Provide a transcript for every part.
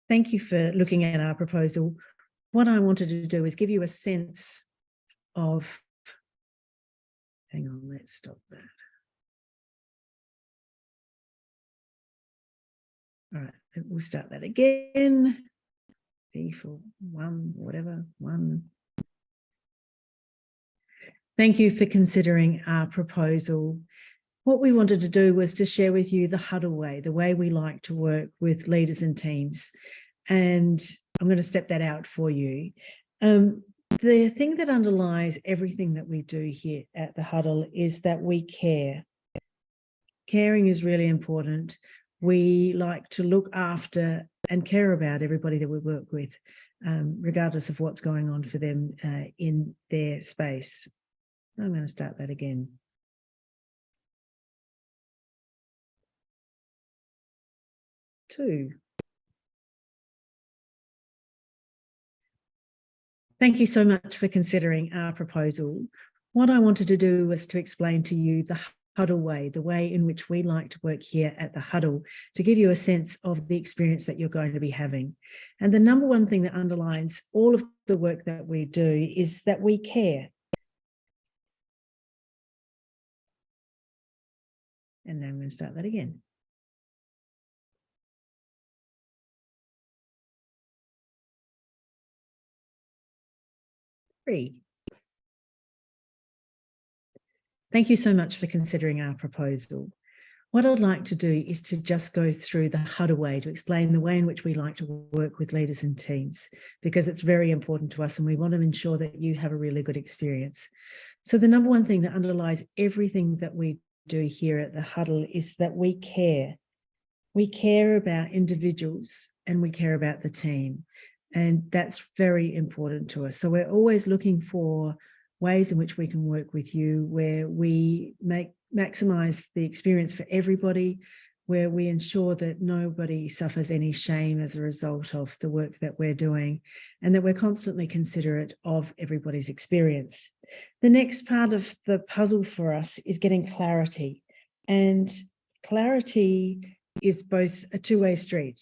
Thank you for looking at our proposal. What I wanted to do is give you a sense of, hang on, let's stop that. All right, we'll start that again. B for one, whatever, one. Thank you for considering our proposal. What we wanted to do was to share with you the Huddle Way, the way we like to work with leaders and teams. And I'm going to step that out for you. The thing that underlies everything that we do here at the Huddle is that we care. Caring is really important. We like to look after and care about everybody that we work with, regardless of what's going on for them in their space. I'm going to start that again. Two. Thank you so much for considering our proposal. What I wanted to do was to explain to you the Huddle Way, the way in which we like to work here at the Huddle, to give you a sense of the experience that you're going to be having. And the number one thing that underlines all of the work that we do is that we care. And now I'm going to start that again. Three. Thank you so much for considering our proposal. What I'd like to do is to just go through the Huddle Way to explain the way in which we like to work with leaders and teams, because it's very important to us and we want to ensure that you have a really good experience. So the number one thing that underlies everything that we do here at the Huddle is that we care. We care about individuals and we care about the team. And that's very important to us. So we're always looking for ways in which we can work with you, where we maximize the experience for everybody, where we ensure that nobody suffers any shame as a result of the work that we're doing, and that we're constantly considerate of everybody's experience. The next part of the puzzle for us is getting clarity. And clarity is both a two-way street.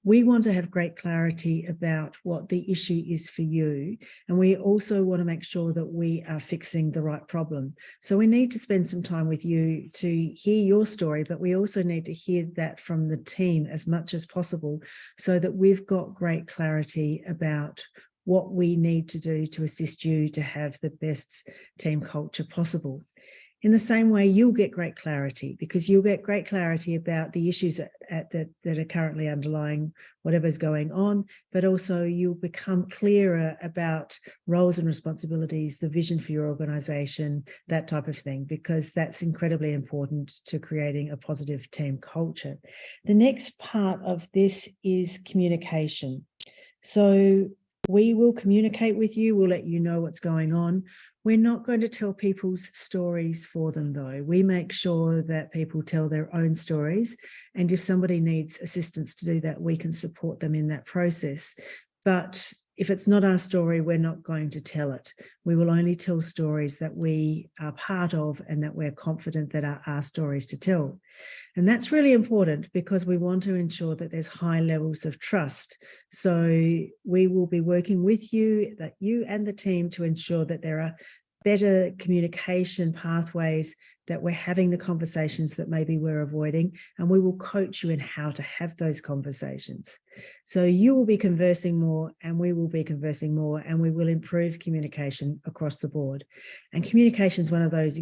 We want to have great clarity about what the issue is for you. And we also want to make sure that we are fixing the right problem. So we need to spend some time with you to hear your story, but we also need to hear that from the team as much as possible so that we've got great clarity about what we need to do to assist you to have the best team culture possible. In the same way, you'll get great clarity, because you'll get great clarity about the issues that are currently underlying whatever's going on, but also you'll become clearer about roles and responsibilities, the vision for your organisation, that type of thing, because that's incredibly important to creating a positive team culture. The next part of this is communication. So we will communicate with you. We'll let you know what's going on. We're not going to tell people's stories for them, though. We make sure that people tell their own stories. And if somebody needs assistance to do that, we can support them in that process. But if it's not our story, we're not going to tell it. We will only tell stories that we are part of and that we're confident that are our stories to tell. And that's really important because we want to ensure that there's high levels of trust. So we will be working with you, that you and the team, to ensure that there are better communication pathways, that we're having the conversations that maybe we're avoiding, and we will coach you in how to have those conversations. So you will be conversing more and we will be conversing more, and we will improve communication across the board. And communication is one of those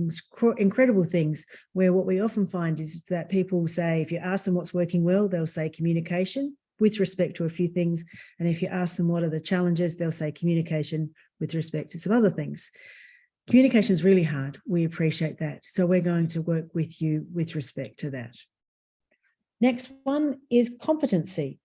incredible things where what we often find is that people say, if you ask them what's working well, they'll say communication with respect to a few things. And if you ask them what are the challenges, they'll say communication with respect to some other things. Communication is really hard. We appreciate that. So we're going to work with you with respect to that. Next one is competency.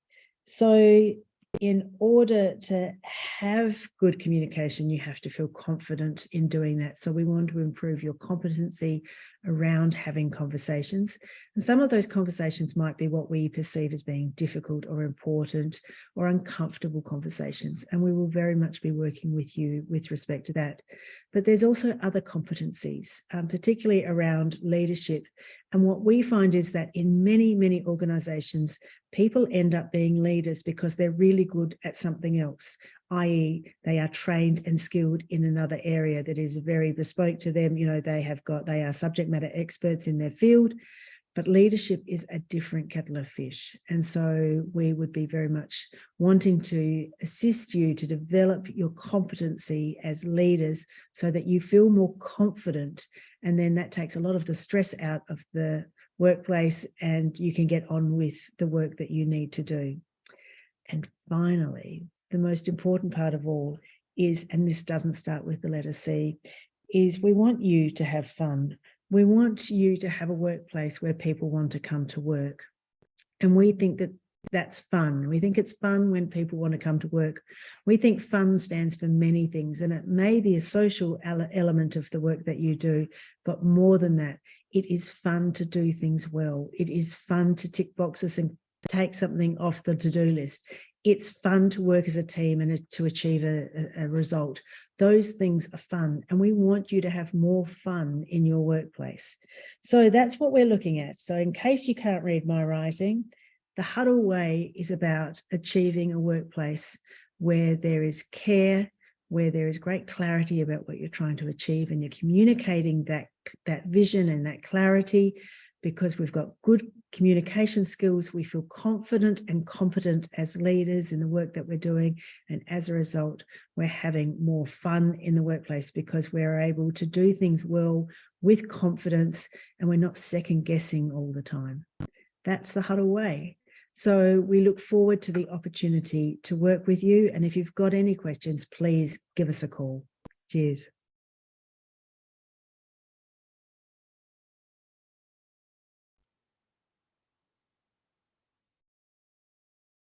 So in order to have good communication, you have to feel confident in doing that. So we want to improve your competency around having conversations. And some of those conversations might be what we perceive as being difficult or important or uncomfortable conversations. And we will very much be working with you with respect to that. But there's also other competencies, particularly around leadership. And what we find is that in many, many organizations, people end up being leaders because they're really good at something else, i.e. they are trained and skilled in another area that is very bespoke to them. You know, they are subject matter experts in their field, but leadership is a different kettle of fish. And so we would be very much wanting to assist you to develop your competency as leaders so that you feel more confident. And then that takes a lot of the stress out of the workplace and you can get on with the work that you need to do. And finally, the most important part of all is, and this doesn't start with the letter C, is we want you to have fun. We want you to have a workplace where people want to come to work. And we think that that's fun. We think it's fun when people want to come to work. We think fun stands for many things, and it may be a social element of the work that you do, but more than that, it is fun to do things well. It is fun to tick boxes and take something off the to-do list. It's fun to work as a team and to achieve a result. Those things are fun, and we want you to have more fun in your workplace. So that's what we're looking at. So in case you can't read my writing, the Huddle Way is about achieving a workplace where there is care, where there is great clarity about what you're trying to achieve, and you're communicating that vision and that clarity. Because we've got good communication skills, we feel confident and competent as leaders in the work that we're doing. And as a result, we're having more fun in the workplace because we're able to do things well with confidence and we're not second guessing all the time. That's the Huddle Way. So we look forward to the opportunity to work with you. And if you've got any questions, please give us a call. Cheers.